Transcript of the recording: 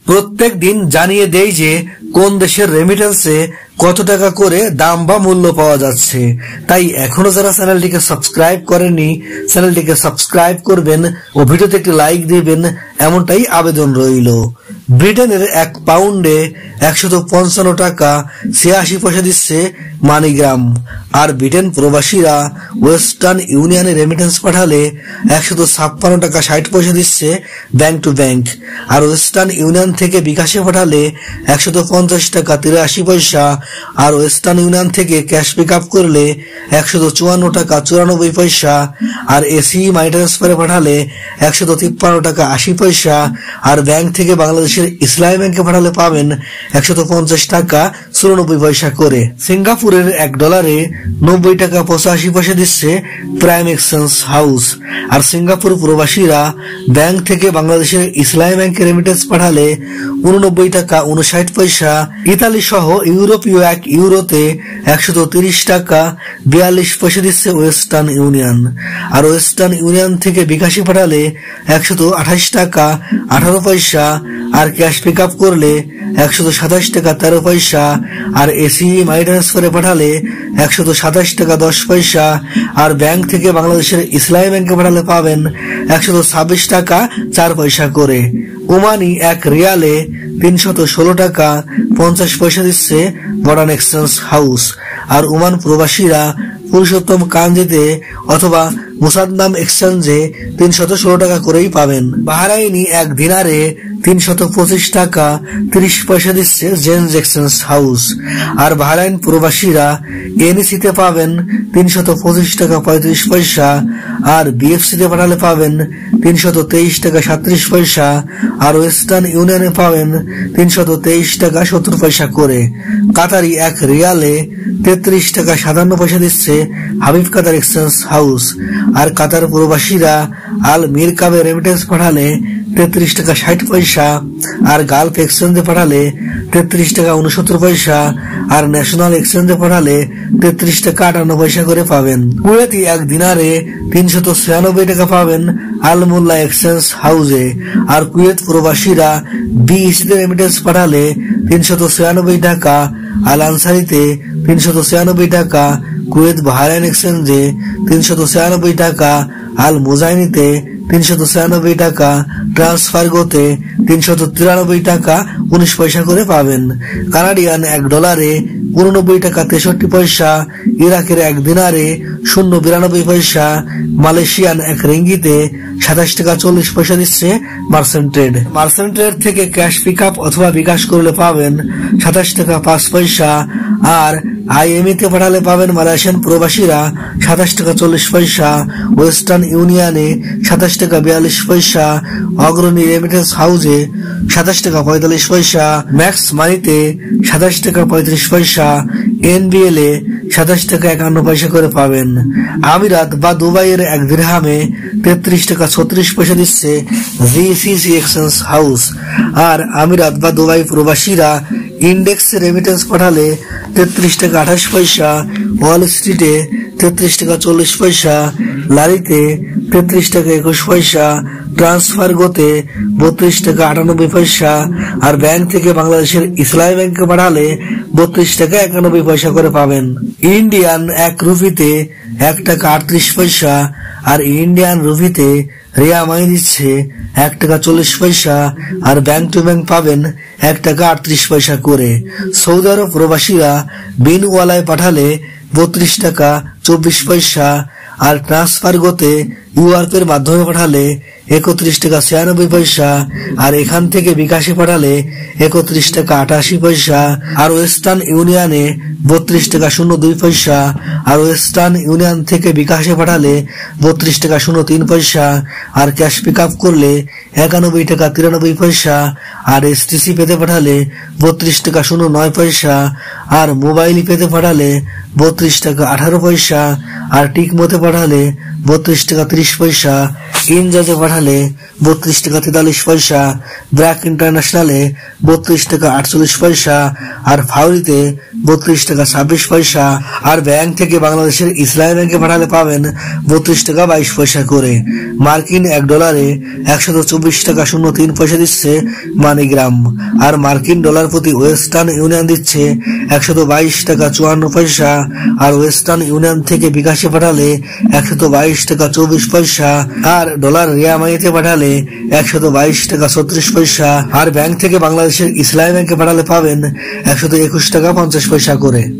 প্রত্যেক দিন জানিয়ে দেই যে কোন দেশের রেমিটেন্সে কত টাকা করে দাম বা মূল্য পাওয়া যাচ্ছে। তাই এখনো যারা চ্যানেলটিকে সাবস্ক্রাইব করেননি চ্যানেলটিকে সাবস্ক্রাইব করবেন ও ভিডিওতে একটি লাইক দিবেন, এমনটাই আবেদন রইল। ব্রিটেনের 1 পাউন্ডে 155 টাকা 86 পয়সা দিচ্ছে মানিগ্রাম। আর ব্রিটেন প্রবাসীরা ওয়েস্টার্ন ইউনিয়নে রেমিটেন্স পাঠালে 156 টাকা 60 পয়সা দিচ্ছে ব্যাংক টু ব্যাংক। আর ওয়েস্টার্ন ইউনিয়ন থেকে বিকাশে পাঠালে 150 টাকা 83 পয়সা। আর ওয়েস্টার্ন ইউনিয়ন থেকে ক্যাশ পিক আপ করলে 154 টাকা 94 পয়সা। আর এসি মানি ট্রান্সফারে পাঠালে 153 টাকা 80 পয়সা। আর ব্যাংক থেকে বাংলাদেশের ইসলামী ব্যাংকে পাঠালে পাবেন 150 টাকা 94 পয়সা করে। সিঙ্গাপুরের $1 90 টাকা 85 পয়সা দিচ্ছে প্রাইম এক্সচেঞ্জ হাউস। আর সিঙ্গাপুর প্রবাসীরা ব্যাংক থেকে বাংলাদেশের ইসলামী ব্যাংকে রেমিটেন্স পাঠালে 89 টাকা 59 পয়সা। ইতালি সহ ইউরোপীয় 1 ইউরোতে 130 টাকা 42 পয়সা দিচ্ছে ওয়েস্টার্ন ইউনিয়ন। আর ওয়েস্টার্ন ইউনিয়ন থেকে বিকাশে পাঠালে 128 টাকা 18 পয়সা। আর ক্যাশ পিক আপ করলে 127 টাকা 13 পয়সা। আর এসি মানি ট্রান্সফারে পাঠালে 127 টাকা 10 পয়সা। আর ব্যাংক থেকে বাংলাদেশের ইসলামী ব্যাংকে পাঠালে পাবেন 126 টাকা 4 পয়সা করে। ওমানি 1 রিয়ালে 316 টাকা 50 পয়সা দিচ্ছে মডার্ন এক্সচেঞ্জ হাউস। আর ওমান প্রবাসীরা পুরুষোত্তম কাঞ্জিতে অথবা মুসাদ্দাম এক্সচেঞ্জে 316 টাকা করেই পাবেন। বাহরাইনি 1 দিনারে 325 টাকা 30 পয়সা দিচ্ছে জেন্স এক্সচেঞ্জ হাউস। আর বাহরাইন প্রবাসীরা এনইসিতে পাবেন 325 টাকা 35 পয়সা। আর বিএফসিতে পাঠালে পাবেন 323 টাকা 37 পয়সা। আর ওয়েস্টার্ন ইউনিয়নে পাবেন 323 টাকা 70 পয়সা করে। কাতারি 1 রিয়ালে 33 টাকা 57 পয়সা দিচ্ছে হাবিব কাতার এক্সচেঞ্জ হাউস। আর কাতার প্রবাসীরা আল মিরকাবে রেমিটেন্স পাঠালে 33 টাকা 60 পয়সা। আর গালফ এক্সচেঞ্জে পাঠালে 33 টাকা 69 পয়সা। আর ন্যাশনাল এক্সচেঞ্জে পাঠালে 33 টাকা 58 পয়সা করে পাবেন। কুয়েতি 1 দিনারে 396 টাকা পাবেন আল মোল্লা এক্সচেঞ্জ হাউসে। আর কুয়েত প্রবাসীরা বিইসিতে রেমিটেন্স পাঠালে 396 টাকা। আল আনসারিতে 396 টাকা। কুয়েত বাহরাইন এক্সচেঞ্জে 396 টাকা। আল মুজাইনিতে 396 টাকা। ট্রান্সফারগোতে 393 টাকা 19 পয়সা করে পাবেন। কানাডিয়ান $1 89 টাকা 63 পয়সা। ইরাকের 1 দিনারে 0.92 পয়সা। মালয়েশিয়ান 1 রিঙ্গিতে 27 টাকা 40 পয়সা দিচ্ছে মার্চেন্ট ট্রেড। মার্চেন্ট ট্রেড থেকে ক্যাশ পিক আপ অথবা বিকাশ করলে পাবেন 27 টাকা 5 পয়সা। আর আইএমইতে পাঠালে পাবেন মালয়েশিয়ান প্রবাসীরা 27 টাকা 40 পয়সা। ওয়েস্টার্ন ইউনিয়নে 27 টাকা 42 পয়সা। অগ্রণী রেমিটেন্স হাউসে 27 টাকা 45 পয়সা। ম্যাক্স মানিতে 27 টাকা 35 পয়সা। এনবিএল এ 27 টাকা 51 পয়সা করে পাবেন। আমিরাত বা দুবাইয়ের 1 দিরহামে 33 টাকা 36 পয়সা দিচ্ছে জিসিসি এক্সচেঞ্জ হাউস। আর আমিরাত বা দুবাই প্রবাসীরা ইন্ডেক্স রেমিটেন্স পাঠালে 33 টাকা 28 পয়সা। ওয়াল স্ট্রিটে 33 টাকা 40 পয়সা। লারিতে 33 টাকা 21 পয়সা। ট্রান্সফারগোতে 32 টাকা 98 পয়সা। আর ব্যাংক থেকে বাংলাদেশের ইসলামী ব্যাংকে পাঠালে 32 টাকা 91 পয়সা করে পাবেন। ইন্ডিয়ান 1 রুপিতে 1 টাকা 38 পয়সা। আর ইন্ডিয়ান রুপিতে রিয়া মানি দিচ্ছে 1 টাকা 40 পয়সা। আর ব্যাংক টু ব্যাংক পাবেন 1 টাকা 38 পয়সা করে। সৌদি আরব প্রবাসীরা বিনওয়ালায় পাঠালে 32 টাকা 24 পয়সা। আর ট্রান্সফারগোতে ইউআরপের মাধ্যমে পাঠালে 31 টাকা 96 পয়সা। আর এখান থেকে বিকাশে পাঠালে 31 টাকা 88 পয়সা। আর ওয়েস্টার্ন ইউনিয়নে 32 টাকা 02 পয়সা। আর ওয়েস্টার্ন ইউনিয়ন থেকে বিকাশে পাঠালে 32 টাকা 03 পয়সা। আর ক্যাশ পিক আপ করলে 91 টাকা 93 পয়সা। আর এসটিসি পেতে পাঠালে 32 টাকা 09 পয়সা। আর মোবাইল পেতে পাঠালে 32 টাকা 18 পয়সা। আর টিকমোতে পাঠালে 32 টাকা 30 পয়সা। ইনজাজে পাঠালে 32 টাকা 43 পয়সা। ব্র্যাক ইন্টারন্যাশনালে 32 টাকা 48 পয়সা। আর ফাউরিতে 32 টাকা 26 পয়সা। আর ব্যাংক থেকে বাংলাদেশের ইসলামী ব্যাংকে পাঠালে পাবেন 32 টাকা 22 পয়সা করে। মার্কিন $1 124 টাকা 03 পয়সা দিচ্ছে মানিগ্রাম। আর মার্কিন ডলার প্রতি ওয়েস্টার্ন ইউনিয়ন দিচ্ছে 122 টাকা 54 পয়সা। আর ওয়েস্টার্ন ইউনিয়ন থেকে বিকাশে পাঠালে 122 টাকা 24 পয়সা। আর ডলার রিয়ামাইতে পাঠালে 122 টাকা 36 পয়সা। আর ব্যাংক থেকে বাংলাদেশের ইসলামী ব্যাংকে পাঠালে পাবেন 121 টাকা 50 পয়সা করে।